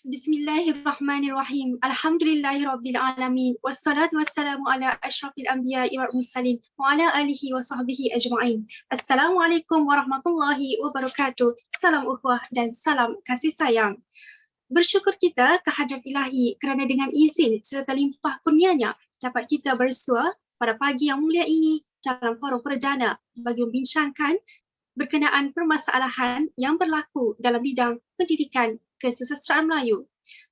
Bismillahirrahmanirrahim. Alhamdulillahirrabbilalamin. Wassalatu wassalamu ala ashrafil anbiya'i wal mursalin wa ala alihi wa sahbihi ajma'in. Assalamualaikum warahmatullahi wabarakatuh. Salam ukhuwah dan salam kasih sayang. Bersyukur kita kehadrat ilahi kerana dengan izin serta limpah kurnianya dapat kita bersua pada pagi yang mulia ini dalam forum perdana bagi membincangkan berkenaan permasalahan yang berlaku dalam bidang pendidikan kesusastraan Melayu.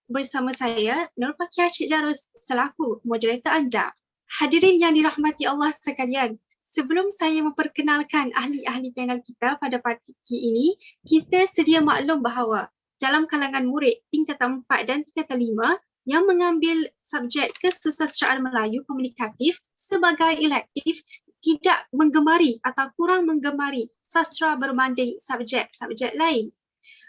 Bersama saya, Nur Fakiah Cik Jarus selaku moderator anda. Hadirin yang dirahmati Allah sekalian, sebelum saya memperkenalkan ahli-ahli panel kita pada pagi ini, kita sedia maklum bahawa dalam kalangan murid tingkatan 4 dan tingkatan 5 yang mengambil subjek kesusastraan Melayu komunikatif sebagai elektif tidak menggemari atau kurang menggemari sastra berbanding subjek-subjek lain.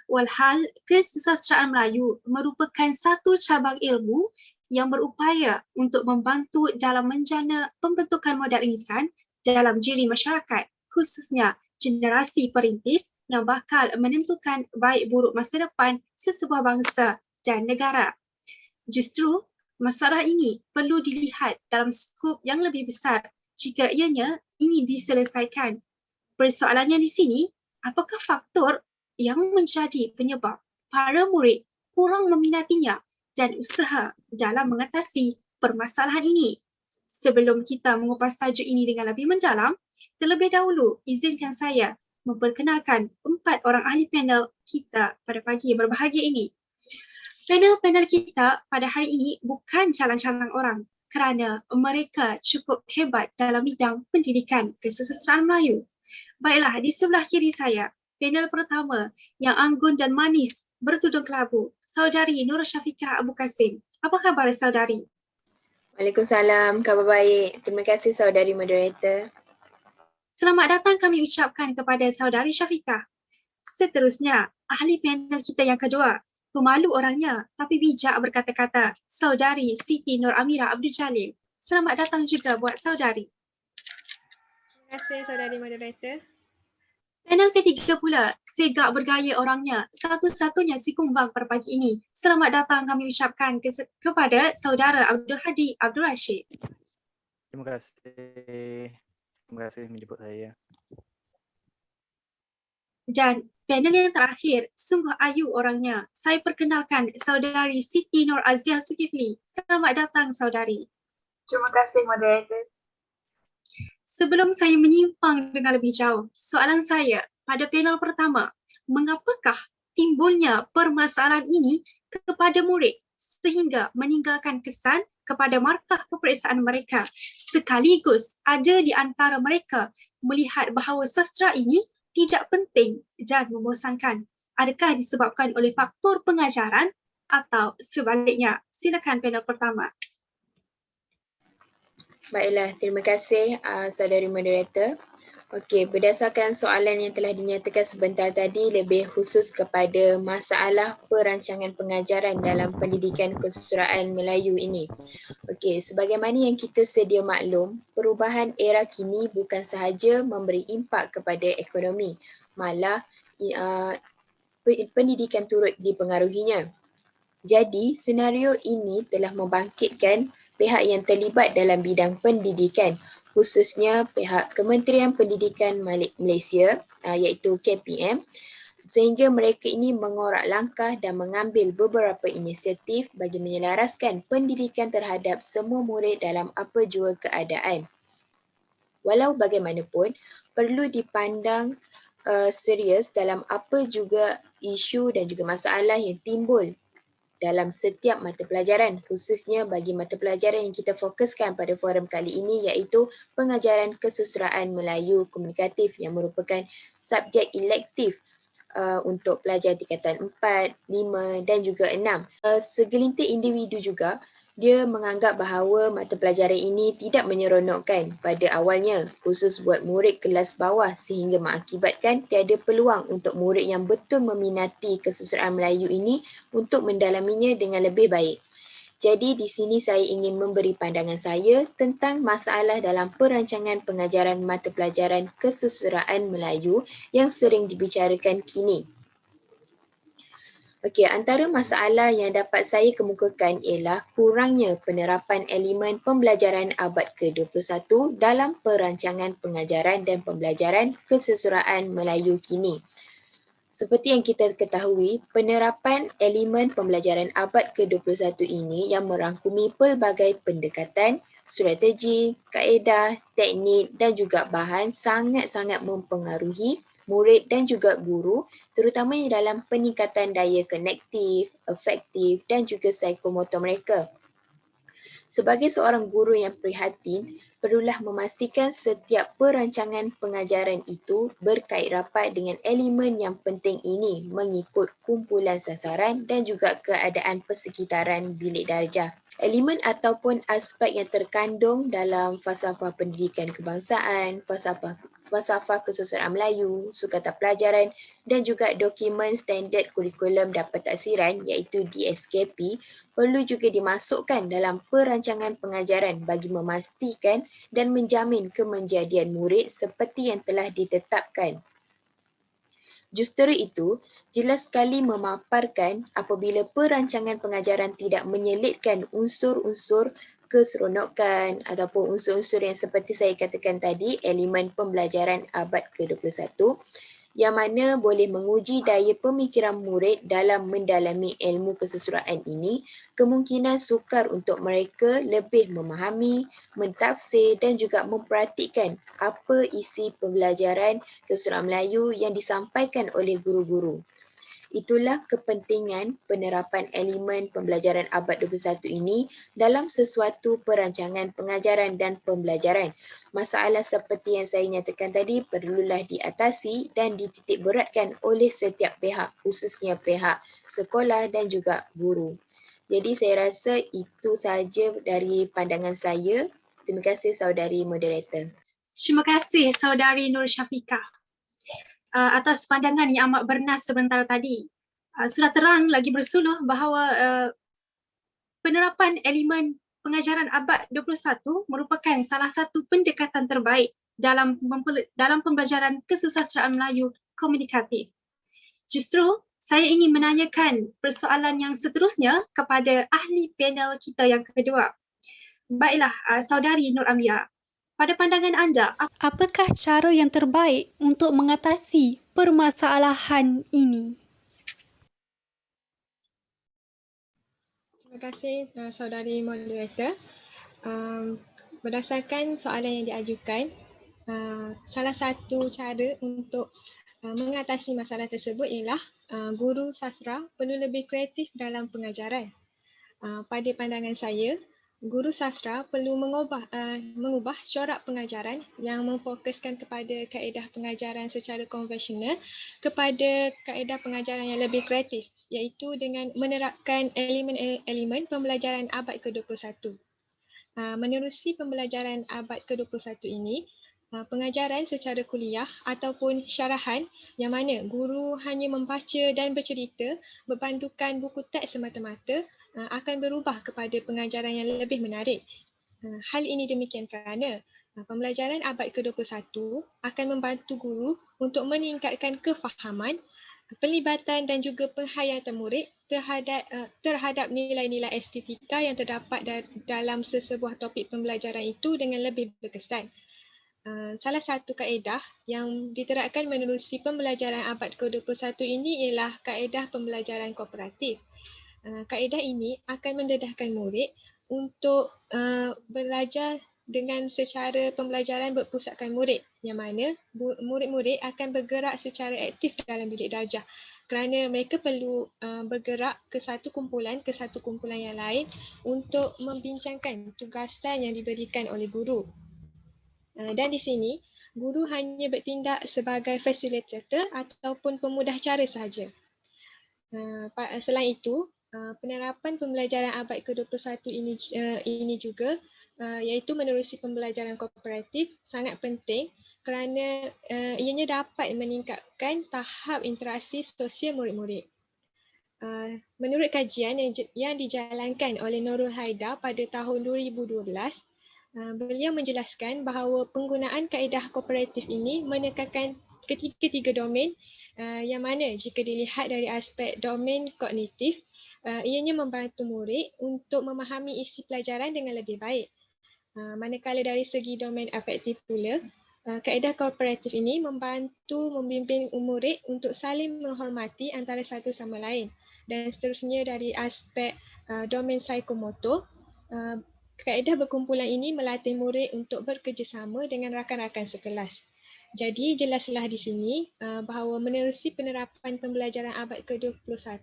Walhal, kesusastraan Melayu merupakan satu cabang ilmu yang berupaya untuk membantu dalam menjana pembentukan modal insan dalam diri masyarakat, khususnya generasi perintis yang bakal menentukan baik buruk masa depan sesebuah bangsa dan negara. Justru, masalah ini perlu dilihat dalam skop yang lebih besar jika ianya ingin diselesaikan. Persoalannya di sini, apakah faktor yang menjadi penyebab para murid kurang meminatinya dan usaha dalam mengatasi permasalahan ini? Sebelum kita mengupas tajuk ini dengan lebih mendalam, terlebih dahulu izinkan saya memperkenalkan 4 orang ahli panel kita pada pagi yang berbahagia ini. Panel-panel kita pada hari ini bukan calang-calang orang kerana mereka cukup hebat dalam bidang pendidikan kesusastraan Melayu. Baiklah, di sebelah kiri saya, panel pertama yang anggun dan manis bertudung kelabu, Saudari Nur Syafiqah Abu Kasim. Apa khabar saudari? Waalaikumsalam, khabar baik. Terima kasih saudari moderator. Selamat datang kami ucapkan kepada Saudari Syafiqah. Seterusnya, ahli panel kita yang kedua, pemalu orangnya tapi bijak berkata-kata, Saudari Siti Nur Amira Abdul Jalil. Selamat datang juga buat saudari. Terima kasih saudari moderator. Panel ketiga pula, segak bergaya orangnya, satu-satunya si kumbang pada pagi ini. Selamat datang kami ucapkan kepada Saudara Abdul Hadi Abdul Rashid. Terima kasih menjemput saya. Dan panel yang terakhir, sungguh ayu orangnya. Saya perkenalkan Saudari Siti Nur Aziah Zulkifli. Selamat datang saudari. Terima kasih moderator. Sebelum saya menyimpang dengan lebih jauh, soalan saya pada panel pertama, mengapakah timbulnya permasalahan ini kepada murid sehingga meninggalkan kesan kepada markah peperiksaan mereka, sekaligus ada di antara mereka melihat bahawa sastra ini tidak penting dan membosankan. Adakah disebabkan oleh faktor pengajaran atau sebaliknya? Silakan panel pertama. Baiklah, terima kasih saudari moderator. Okey, berdasarkan soalan yang telah dinyatakan sebentar tadi lebih khusus kepada masalah perancangan pengajaran dalam pendidikan kesusastraan Melayu ini. Okey, sebagaimana yang kita sedia maklum, perubahan era kini bukan sahaja memberi impak kepada ekonomi, malah pendidikan turut dipengaruhinya. Jadi, senario ini telah membangkitkan pihak yang terlibat dalam bidang pendidikan, khususnya pihak Kementerian Pendidikan Malaysia iaitu KPM, sehingga mereka ini mengorak langkah dan mengambil beberapa inisiatif bagi menyelaraskan pendidikan terhadap semua murid dalam apa jua keadaan. Walau bagaimanapun, perlu dipandang serius dalam apa juga isu dan juga masalah yang timbul dalam setiap mata pelajaran, khususnya bagi mata pelajaran yang kita fokuskan pada forum kali ini iaitu pengajaran kesusastraan Melayu komunikatif yang merupakan subjek elektif untuk pelajar tingkatan 4, 5 dan juga 6. Segelintir individu juga dia menganggap bahawa mata pelajaran ini tidak menyeronokkan pada awalnya, khusus buat murid kelas bawah sehingga mengakibatkan tiada peluang untuk murid yang betul meminati kesusastraan Melayu ini untuk mendalaminya dengan lebih baik. Jadi di sini saya ingin memberi pandangan saya tentang masalah dalam perancangan pengajaran mata pelajaran kesusastraan Melayu yang sering dibicarakan kini. Okey, antara masalah yang dapat saya kemukakan ialah kurangnya penerapan elemen pembelajaran abad ke-21 dalam perancangan pengajaran dan pembelajaran kesesuraan Melayu kini. Seperti yang kita ketahui, penerapan elemen pembelajaran abad ke-21 ini yang merangkumi pelbagai pendekatan, strategi, kaedah, teknik dan juga bahan sangat-sangat mempengaruhi murid dan juga guru, terutamanya dalam peningkatan daya konektif, afektif dan juga psikomotor mereka. Sebagai seorang guru yang prihatin, perlulah memastikan setiap perancangan pengajaran itu berkait rapat dengan elemen yang penting ini mengikut kumpulan sasaran dan juga keadaan persekitaran bilik darjah. Elemen ataupun aspek yang terkandung dalam falsafah pendidikan kebangsaan, falsafah kesusahan Melayu, sukatan pelajaran dan juga dokumen standard kurikulum dan pentadsiran iaitu DSKP perlu juga dimasukkan dalam perancangan pengajaran bagi memastikan dan menjamin kemenjadian murid seperti yang telah ditetapkan. Justru itu, jelas sekali memaparkan apabila perancangan pengajaran tidak menyelitkan unsur-unsur keseronokan ataupun unsur-unsur yang seperti saya katakan tadi, elemen pembelajaran abad ke-21 yang mana boleh menguji daya pemikiran murid dalam mendalami ilmu kesesuraan ini, kemungkinan sukar untuk mereka lebih memahami, mentafsir dan juga mempraktikkan apa isi pembelajaran kesesuraan Melayu yang disampaikan oleh guru-guru. Itulah kepentingan penerapan elemen pembelajaran abad 21 ini dalam sesuatu perancangan pengajaran dan pembelajaran. Masalah seperti yang saya nyatakan tadi perlulah diatasi dan dititik beratkan oleh setiap pihak, khususnya pihak sekolah dan juga guru. Jadi saya rasa itu sahaja dari pandangan saya. Terima kasih saudari moderator. Terima kasih saudari Nur Syafiqah atas pandangan yang amat bernas sebentar tadi. Sudah terang lagi bersuluh bahawa penerapan elemen pengajaran abad 21 merupakan salah satu pendekatan terbaik dalam pembelajaran kesusastraan Melayu komunikatif. Justru saya ingin menanyakan persoalan yang seterusnya kepada ahli panel kita yang kedua. Baiklah, saudari Nur Amia, pada pandangan anda, apakah cara yang terbaik untuk mengatasi permasalahan ini? Terima kasih saudari moderator. Berdasarkan soalan yang diajukan, salah satu cara untuk mengatasi masalah tersebut ialah guru sastra perlu lebih kreatif dalam pengajaran. Pada pandangan saya, guru sastra perlu mengubah corak pengajaran yang memfokuskan kepada kaedah pengajaran secara konvensional kepada kaedah pengajaran yang lebih kreatif, iaitu dengan menerapkan elemen-elemen pembelajaran abad ke-21. Menerusi pembelajaran abad ke-21 ini, pengajaran secara kuliah ataupun syarahan yang mana guru hanya membaca dan bercerita berpandukan buku teks semata-mata akan berubah kepada pengajaran yang lebih menarik. Hal ini demikian kerana pembelajaran abad ke-21 akan membantu guru untuk meningkatkan kefahaman, pelibatan dan juga penghayatan murid terhadap nilai-nilai estetika yang terdapat dalam sesebuah topik pembelajaran itu dengan lebih berkesan. Salah satu kaedah yang diterapkan menerusi pembelajaran abad ke-21 ini ialah kaedah pembelajaran kooperatif. Kaedah ini akan mendedahkan murid untuk belajar dengan secara pembelajaran berpusatkan murid, yang mana murid-murid akan bergerak secara aktif dalam bilik darjah kerana mereka perlu bergerak ke satu kumpulan yang lain untuk membincangkan tugasan yang diberikan oleh guru. Dan di sini, guru hanya bertindak sebagai facilitator ataupun pemudah cara sahaja. Selain itu, penerapan pembelajaran abad ke-21 ini juga iaitu menerusi pembelajaran kooperatif sangat penting kerana ianya dapat meningkatkan tahap interaksi sosial murid-murid. Menurut kajian yang dijalankan oleh Nurul Haidar pada tahun 2012, beliau menjelaskan bahawa penggunaan kaedah kooperatif ini menekankan ketiga domain yang mana jika dilihat dari aspek domain kognitif, ianya membantu murid untuk memahami isi pelajaran dengan lebih baik. Manakala dari segi domain afektif pula, kaedah kooperatif ini membantu membimbing murid untuk saling menghormati antara satu sama lain. Dan seterusnya dari aspek domain psikomotor, kaedah berkumpulan ini melatih murid untuk bekerjasama dengan rakan-rakan sekelas. Jadi jelaslah di sini bahawa menerusi penerapan pembelajaran abad ke-21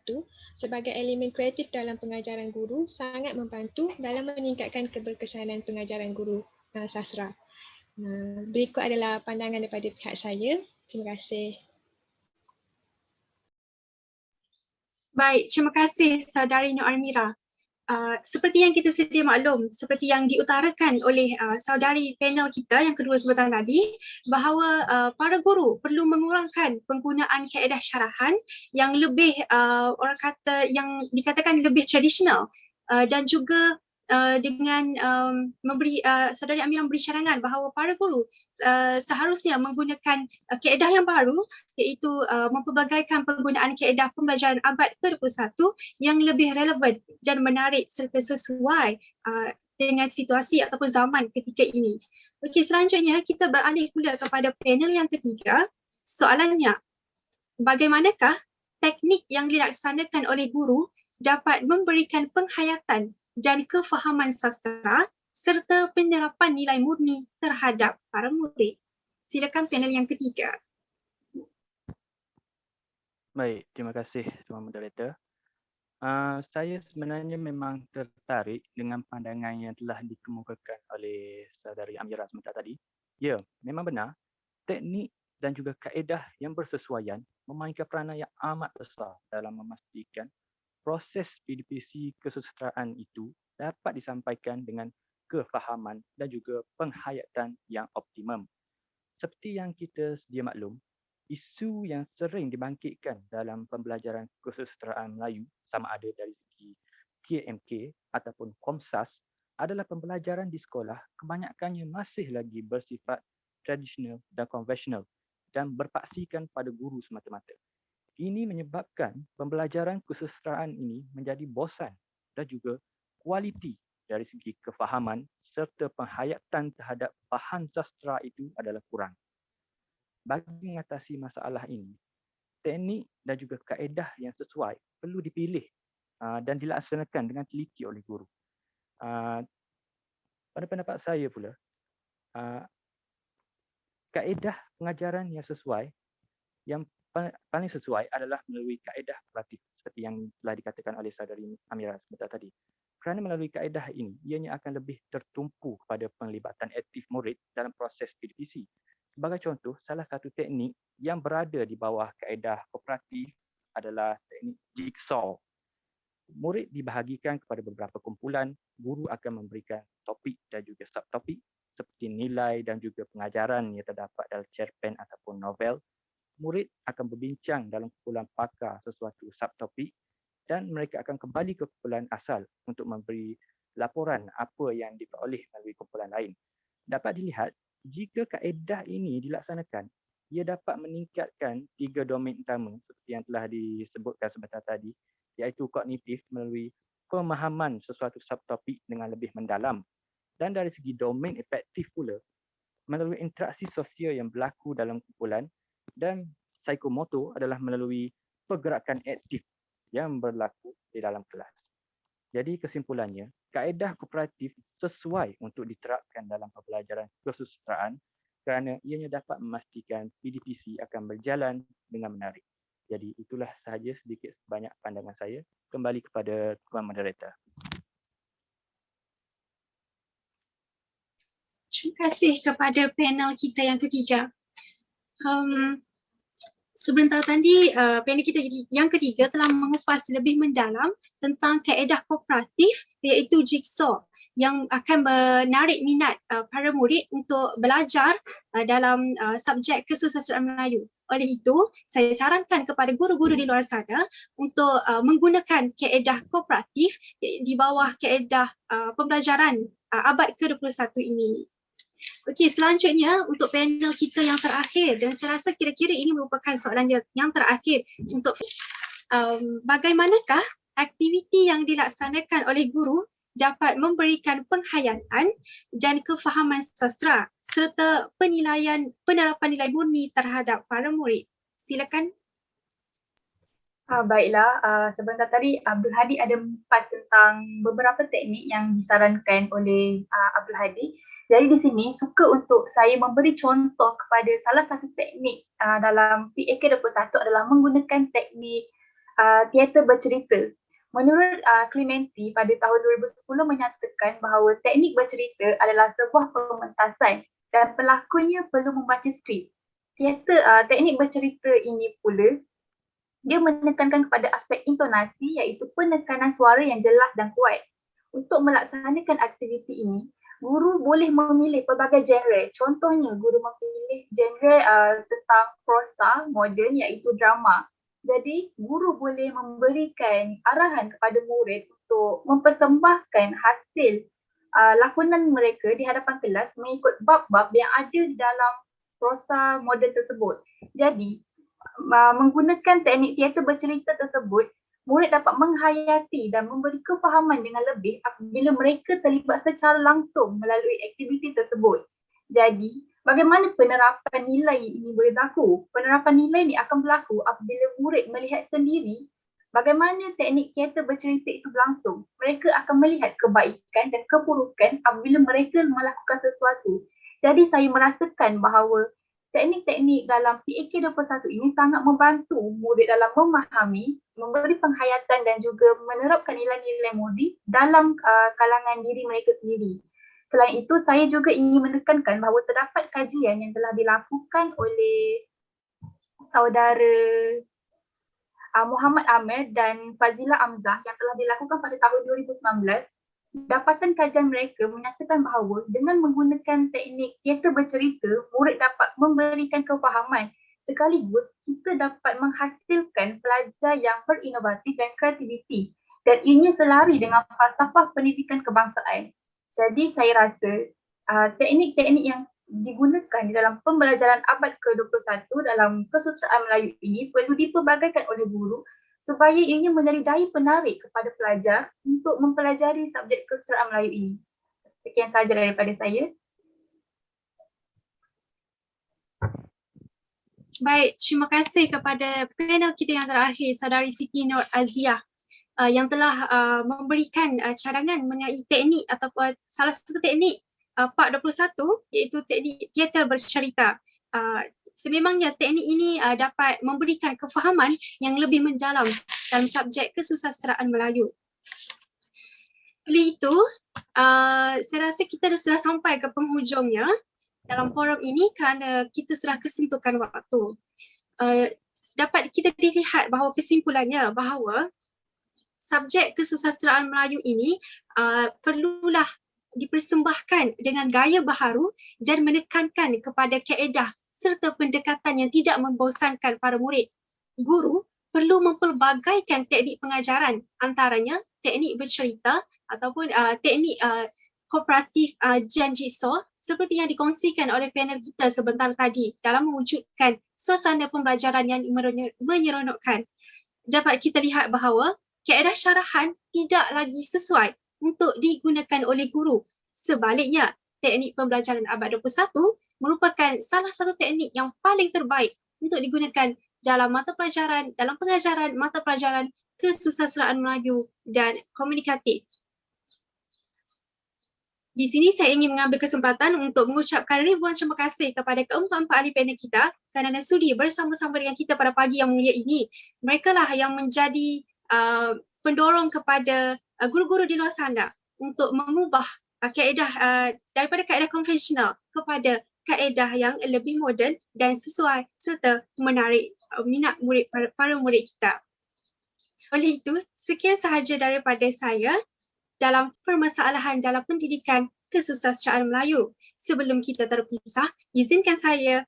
sebagai elemen kreatif dalam pengajaran guru sangat membantu dalam meningkatkan keberkesanan pengajaran guru sastra. Berikut adalah pandangan daripada pihak saya. Terima kasih. Baik, terima kasih Saudari Nur Almira. Seperti yang kita sedia maklum, seperti yang diutarakan oleh saudari panel kita yang kedua sebentar tadi, bahawa para guru perlu mengurangkan penggunaan kaedah syarahan yang lebih orang kata yang dikatakan lebih tradisional dan juga dengan memberi saudari Amira memberi cadangan bahawa para guru seharusnya menggunakan kaedah yang baru, iaitu mempelbagaikan penggunaan kaedah pembelajaran abad ke-21 yang lebih relevan dan menarik serta sesuai dengan situasi ataupun zaman ketika ini. Okey, selanjutnya kita beralih pula kepada panel yang ketiga. Soalannya, bagaimanakah teknik yang dilaksanakan oleh guru dapat memberikan penghayatan dan kefahaman sastra serta penerapan nilai murni terhadap para murid? Silakan panel yang ketiga. Baik, terima kasih Tuan Moderator. Saya sebenarnya memang tertarik dengan pandangan yang telah dikemukakan oleh Saudari Amira sebentar tadi. Ya, memang benar, teknik dan juga kaedah yang bersesuaian memainkan peranan yang amat besar dalam memastikan proses PDPC kesusastraan itu dapat disampaikan dengan kefahaman dan juga penghayatan yang optimum. Seperti yang kita sedia maklum, isu yang sering dibangkitkan dalam pembelajaran kesusastraan Melayu sama ada dari segi KMK ataupun Komsas adalah pembelajaran di sekolah kebanyakannya masih lagi bersifat tradisional dan konvensional dan berpaksikan pada guru semata-mata. Ini menyebabkan pembelajaran kesusastraan ini menjadi bosan dan juga kualiti dari segi kefahaman serta penghayatan terhadap bahan sastra itu adalah kurang. Bagi mengatasi masalah ini, teknik dan juga kaedah yang sesuai perlu dipilih dan dilaksanakan dengan teliti oleh guru. Pada pendapat saya pula, kaedah pengajaran yang sesuai, yang paling sesuai adalah melalui kaedah kooperatif seperti yang telah dikatakan oleh Saudari Amira sebentar tadi. Kerana melalui kaedah ini, ianya akan lebih tertumpu kepada penglibatan aktif murid dalam proses PDPC. Sebagai contoh, salah satu teknik yang berada di bawah kaedah kooperatif adalah teknik jigsaw. Murid dibahagikan kepada beberapa kumpulan, guru akan memberikan topik dan juga subtopik seperti nilai dan juga pengajaran yang terdapat dalam cerpen ataupun novel. Murid akan berbincang dalam kumpulan pakar sesuatu subtopik dan mereka akan kembali ke kumpulan asal untuk memberi laporan apa yang diperoleh melalui kumpulan lain. Dapat dilihat, jika kaedah ini dilaksanakan, ia dapat meningkatkan 3 domain utama seperti yang telah disebutkan sebentar tadi, iaitu kognitif melalui pemahaman sesuatu subtopik dengan lebih mendalam, dan dari segi domain efektif pula melalui interaksi sosial yang berlaku dalam kumpulan, dan psikomotor adalah melalui pergerakan aktif yang berlaku di dalam kelas. Jadi kesimpulannya, kaedah kooperatif sesuai untuk diterapkan dalam pembelajaran kesusastraan kerana ianya dapat memastikan PDPC akan berjalan dengan menarik. Jadi itulah sahaja sedikit sebanyak pandangan saya. Kembali kepada Tuan Moderator. Terima kasih kepada panel kita yang ketiga. Sebentar tadi panel kita yang ketiga telah mengupas lebih mendalam tentang kaedah kooperatif iaitu jigsaw yang akan menarik minat para murid untuk belajar dalam subjek kesusastraan Melayu. Oleh itu, saya sarankan kepada guru-guru di luar sana untuk menggunakan kaedah kooperatif di bawah kaedah pembelajaran abad ke-21 ini. Okey, selanjutnya untuk panel kita yang terakhir, dan saya rasa kira-kira ini merupakan soalan yang terakhir untuk bagaimanakah aktiviti yang dilaksanakan oleh guru dapat memberikan penghayatan dan kefahaman sastra serta penerapan nilai murni terhadap para murid. Silakan. Baiklah, sebentar tadi Abdul Hadi ada mempas tentang beberapa teknik yang disarankan oleh Abdul Hadi. Jadi di sini suka untuk saya memberi contoh kepada salah satu teknik dalam PAK 21 adalah menggunakan teknik teater bercerita. Menurut Clementi pada tahun 2010 menyatakan bahawa teknik bercerita adalah sebuah pementasan dan pelakonnya perlu membaca skrip. Teknik bercerita ini pula dia menekankan kepada aspek intonasi iaitu penekanan suara yang jelas dan kuat. Untuk melaksanakan aktiviti ini, guru boleh memilih pelbagai genre. Contohnya, guru memilih genre tentang prosa moden iaitu drama. Jadi, guru boleh memberikan arahan kepada murid untuk mempersembahkan hasil lakonan mereka di hadapan kelas mengikut bab-bab yang ada dalam prosa moden tersebut. Jadi, menggunakan teknik teater bercerita tersebut, murid dapat menghayati dan memberi kefahaman dengan lebih apabila mereka terlibat secara langsung melalui aktiviti tersebut. Jadi, bagaimana penerapan nilai ini boleh berlaku? Penerapan nilai ini akan berlaku apabila murid melihat sendiri bagaimana teknik teater bercerita itu berlangsung. Mereka akan melihat kebaikan dan keburukan apabila mereka melakukan sesuatu. Jadi, saya merasakan bahawa teknik-teknik dalam PAK 21 ini sangat membantu murid dalam memahami, memberi penghayatan dan juga menerapkan nilai-nilai murni dalam kalangan diri mereka sendiri. Selain itu, saya juga ingin menekankan bahawa terdapat kajian yang telah dilakukan oleh saudara Muhammad Amir dan Fazila Amzah yang telah dilakukan pada tahun 2019. Dapatan kajian mereka menyatakan bahawa dengan menggunakan teknik teater bercerita, murid dapat memberikan kefahaman sekaligus kita dapat menghasilkan pelajar yang berinovatif dan kreativiti dan ianya selari dengan falsafah pendidikan kebangsaan. Jadi saya rasa teknik-teknik yang digunakan di dalam pembelajaran abad ke-21 dalam kesusastraan Melayu ini perlu dipelbagaikan oleh guru supaya ianya menjadi daya penarik kepada pelajar untuk mempelajari subjek kesusastraan Melayu ini. Sekian sahaja daripada saya. Baik, terima kasih kepada panel kita yang terakhir, Saudari Siti Nur Aziah yang telah memberikan cadangan mengenai teknik ataupun salah satu teknik Part 21 iaitu teknik teater bercerita. Sememangnya teknik ini dapat memberikan kefahaman yang lebih mendalam dalam subjek kesusastraan Melayu. Oleh itu, saya rasa kita sudah sampai ke penghujungnya dalam forum ini kerana kita sudah kesentukan waktu. Dapat kita dilihat bahawa kesimpulannya bahawa subjek kesusastraan Melayu ini perlulah dipersembahkan dengan gaya baharu dan menekankan kepada kaedah serta pendekatan yang tidak membosankan para murid. Guru perlu mempelbagaikan teknik pengajaran, antaranya teknik bercerita ataupun teknik kooperatif Jian-Jigsaw seperti yang dikongsikan oleh panel kita sebentar tadi dalam mewujudkan suasana pembelajaran yang menyeronokkan. Dapat kita lihat bahawa kaedah syarahan tidak lagi sesuai untuk digunakan oleh guru. Sebaliknya, teknik pembelajaran abad 21 merupakan salah satu teknik yang paling terbaik untuk digunakan dalam pengajaran mata pelajaran kesusastraan Melayu dan komunikatif. Di sini saya ingin mengambil kesempatan untuk mengucapkan ribuan terima kasih kepada keempat-empat ahli panel kita kerana sudi bersama-sama dengan kita pada pagi yang mulia ini. Mereka lah yang menjadi pendorong kepada guru-guru di luar sana untuk mengubah kaedah daripada kaedah konvensional kepada kaedah yang lebih moden dan sesuai serta menarik minat murid para murid kita. Oleh itu, sekian sahaja daripada saya dalam permasalahan dalam pendidikan kesusastraan Melayu. Sebelum kita terpisah, izinkan saya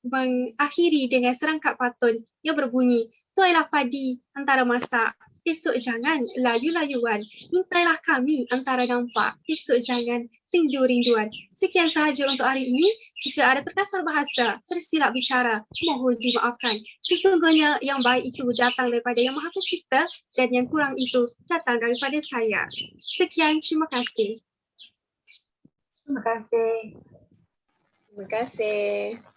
mengakhiri dengan serangkap pantun yang berbunyi, tuailah padi antara masak, esok jangan layu-layuan, intailah kami antara nampak, esok jangan rindu-rinduan. Sekian sahaja untuk hari ini. Jika ada terkasar bahasa, tersilap bicara, mohon dimaafkan. Sesungguhnya yang baik itu datang daripada Yang Maha Pencipta dan yang kurang itu datang daripada saya. Sekian, terima kasih. Terima kasih. Terima kasih.